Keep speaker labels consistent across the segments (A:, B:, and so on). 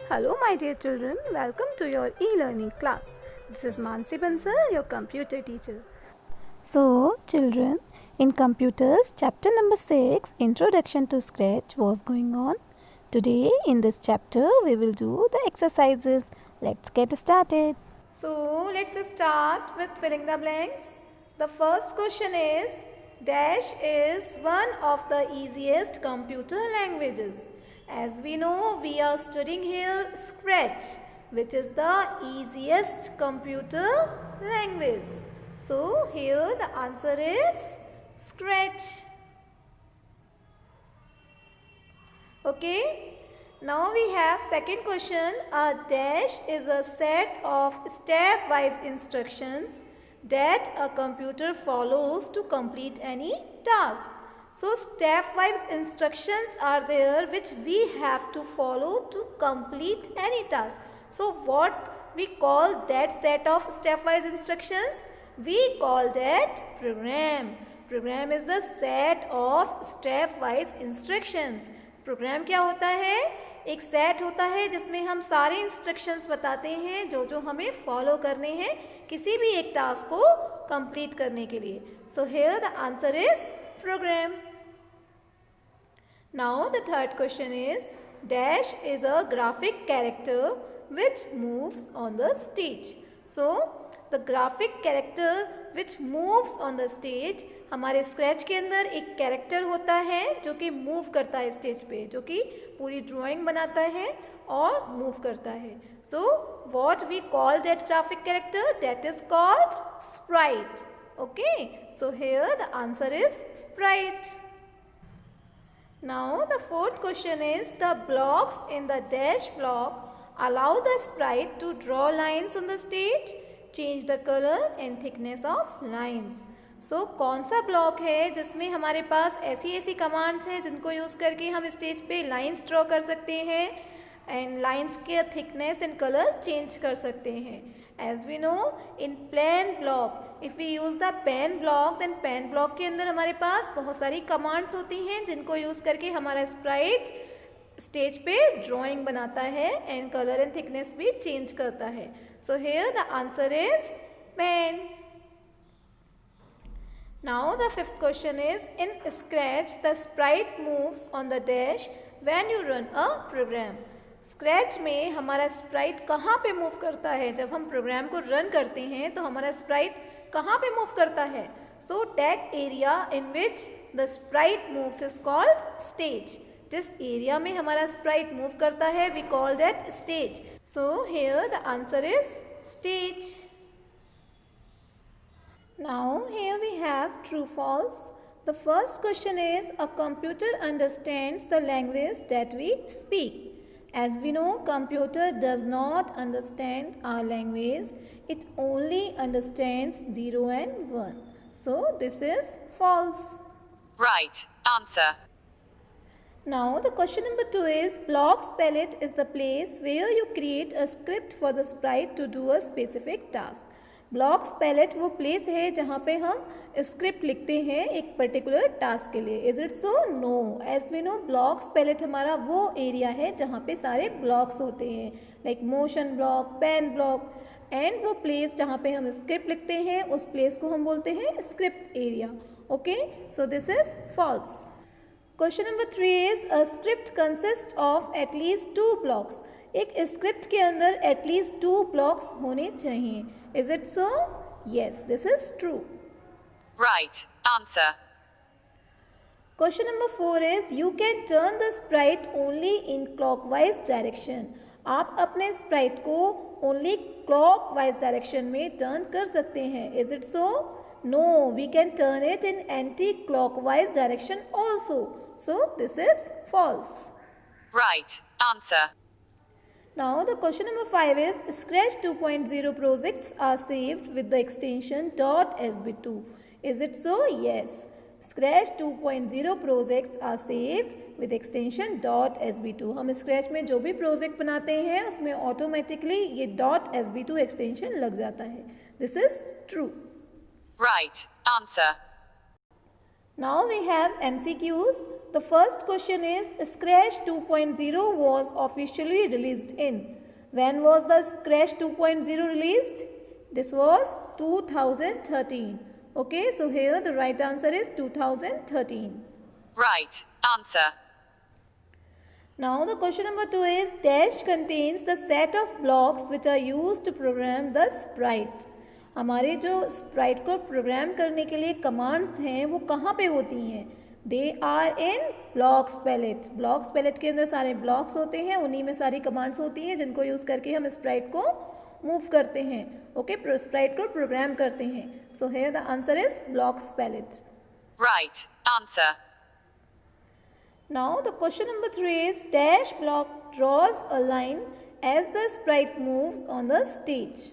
A: Hello my dear children, welcome to your e-learning class. This is Mansi Bansal, your computer teacher. So children, in computers chapter number 6, Introduction to Scratch was going on. Today in this chapter we will do the exercises. Let's get started. So let's start with filling the blanks. The first question is, Dash is one of the easiest computer languages. As we know, we are studying here Scratch, which is the easiest computer language. So here the answer is Scratch. Okay. Now we have second question. A dash is a set of stepwise instructions that a computer follows to complete any task. So stepwise instructions are there which we have to follow to complete any task. So what we call that set of stepwise instructions? We call that program. Program is the set of stepwise instructions. Program क्या होता है? एक set होता है जिसमें हम सारे instructions बताते हैं जो हमें फॉलो करने हैं किसी भी एक टास्क को कंप्लीट करने के लिए. So here the answer is program. Now the third question is, dash is a graphic character which moves on the stage. So the graphic character which moves on the stage, हमारे Scratch के अंदर एक character होता है जो कि move करता है स्टेज पे, जो कि पूरी ड्राइंग बनाता है और मूव करता है. So what we call that graphic character? That is called sprite. Okay, so here the answer is sprite. Now the fourth question is, the blocks in the dash block allow the sprite to draw lines on the stage. Change the colour and thickness of lines. So कौन सा block है जिसमें हमारे पास ऐसी commands हैं जिनको use करके हम स्टेज पे लाइंस ड्रॉ कर सकते हैं एंड लाइंस के थिकनेस एंड कलर चेंज कर सकते हैं. As we know, in plain block if we use the pen block, then pen block के अंदर हमारे पास बहुत सारी कमांड्स होती हैं जिनको यूज़ करके हमारा स्प्राइट स्टेज पे ड्राइंग बनाता है एंड कलर एंड थिकनेस भी चेंज करता है. So here the answer is pen. Now the fifth question is, in Scratch the sprite moves on the dash when you run a program. Scratch में हमारा sprite कहाँ पे move करता है? जब हम प्रोग्राम को रन करते हैं तो हमारा sprite कहाँ पे move करता है? So that area in which the sprite moves is called stage. जिस एरिया में हमारा sprite move करता है we call that stage. So here the answer is stage. Now here we have true false. The first question is, a computer understands the language that we speak. As we know, computer does not understand our language. It only understands 0 and 1. So this is false.
B: Right answer.
A: Now the question number 2 is, blocks palette is the place where you create a script for the sprite to do a specific task. Blocks palette वो place है जहाँ पे हम script लिखते हैं एक particular task के लिए. Is it so? No. As we know, blocks palette हमारा वो एरिया है जहाँ पे सारे ब्लॉक्स होते हैं, like motion block, pen block, and वो प्लेस जहाँ पे हम स्क्रिप्ट लिखते हैं उस प्लेस को हम बोलते हैं script area. Okay, so this is false. Question number 3 इज, a script consist of at least 2 blocks. एक स्क्रिप्ट के अंदर एटलीस्ट 2 ब्लॉक्स होने चाहिए. Is it so? Yes, this is true.
B: Right answer.
A: Question number 4 is, you can turn the sprite only in clockwise direction. आप अपने sprite को only clockwise direction में turn कर सकते हैं. Is it so? No, we can turn it in anti-clockwise direction also. So this is false.
B: Right answer.
A: Now the question number 5 is, Scratch 2.0 projects are saved with the extension .sb2. Is it so? Yes. Scratch 2.0 projects are saved with extension .sb2. हम Scratch में जो भी project बनाते हैं उसमें automatically ये .sb2 extension लग जाता है. This is true.
B: Right answer.
A: Now we have MCQs. the first question is Scratch 2.0 was officially released in. When was the Scratch 2.0 released? This was 2013. Okay, so here the right answer is 2013.
B: Right. Answer.
A: Now the question number 2 is dash contains the set of blocks which are used to program the sprite. हमारे जो Sprite को programme करने के लिए commands हैं वो कहाँ पे होती हैं? They are in blocks palette. Blocks palette के अंदर सारे ब्लॉक्स होते हैं, उन्हीं में सारी कमांड्स होती हैं जिनको यूज़ करके हम स्प्राइट को मूव करते हैं. ओके, स्प्राइट को प्रोग्राम करते हैं. So here the answer is blocks palette.
B: Right. Answer.
A: Now the question number 3 is dash block draws a line as the sprite moves on the stage.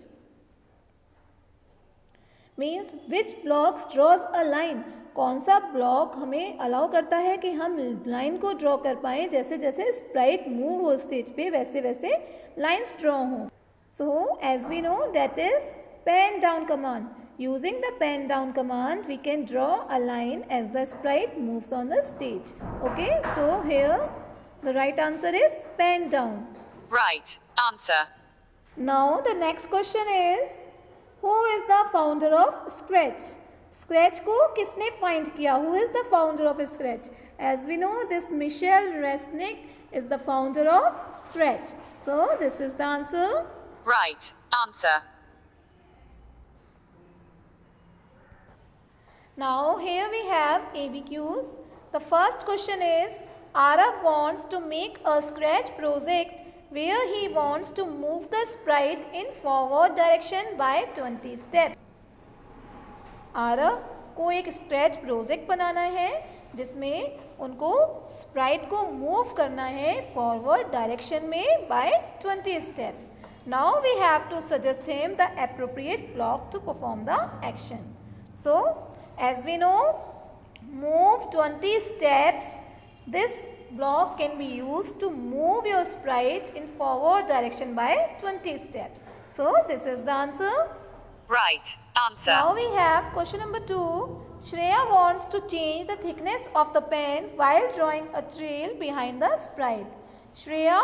A: Means which blocks draws a line. कौन सा block हमें allow करता है कि हम line को draw कर पाएँ जैसे जैसे स्प्राइट मूव हो स्टेज पे वैसे वैसे लाइन्स ड्रॉ हों. So as we know that is pen down command. Using the pen down command, we can draw a line as the sprite moves on the stage. Okay, so here the right answer is pen down.
B: Right. Answer.
A: Now the next question is, who is the founder of Scratch? Scratch को किसने find किया? Who is the founder of Scratch? As we know, this Michel Resnick is the founder of Scratch. So this is the answer.
B: Right. Answer.
A: Now here we have ABQs. The first question is, Arav wants to make a Scratch project where he wants to move the sprite in forward direction by 20 steps. Aarav को एक scratch project बनाना है जिसमें उनको Sprite को move करना है forward direction में by 20 steps. Now we have to suggest him the appropriate block to perform the action. So as we know, move 20 steps, this block can be used to move your sprite in forward direction by 20 steps. So this is the answer.
B: Right. Answer.
A: Now we have question number 2. Shreya wants to change the thickness of the pen while drawing a trail behind the sprite. Shreya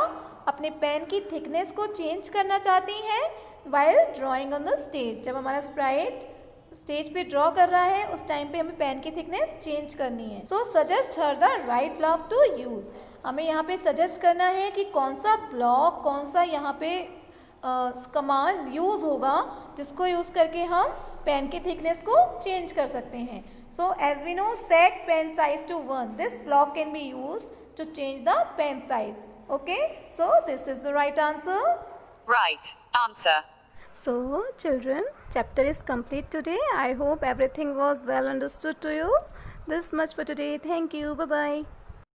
A: अपने pen की thickness को change करना चाहती हैं while drawing on the stage. जब हमारा Sprite stage पे draw कर रहा है उस टाइम पे हमें पेन की थिकनेस चेंज करनी है. So suggest her the right block to use. हमें यहाँ पे सजेस्ट करना है कि कौन सा ब्लॉक, कौन सा यहाँ पे कमांड यूज होगा जिसको यूज करके हम पेन की थिकनेस को चेंज कर सकते हैं. So as we know, set pen size to 1. This block can be use to change the pen size. Okay, so this is the right answer.
B: Right. Answer.
A: So children, chapter is complete today. I hope everything was well understood to you. This much for today. Thank you. Bye bye.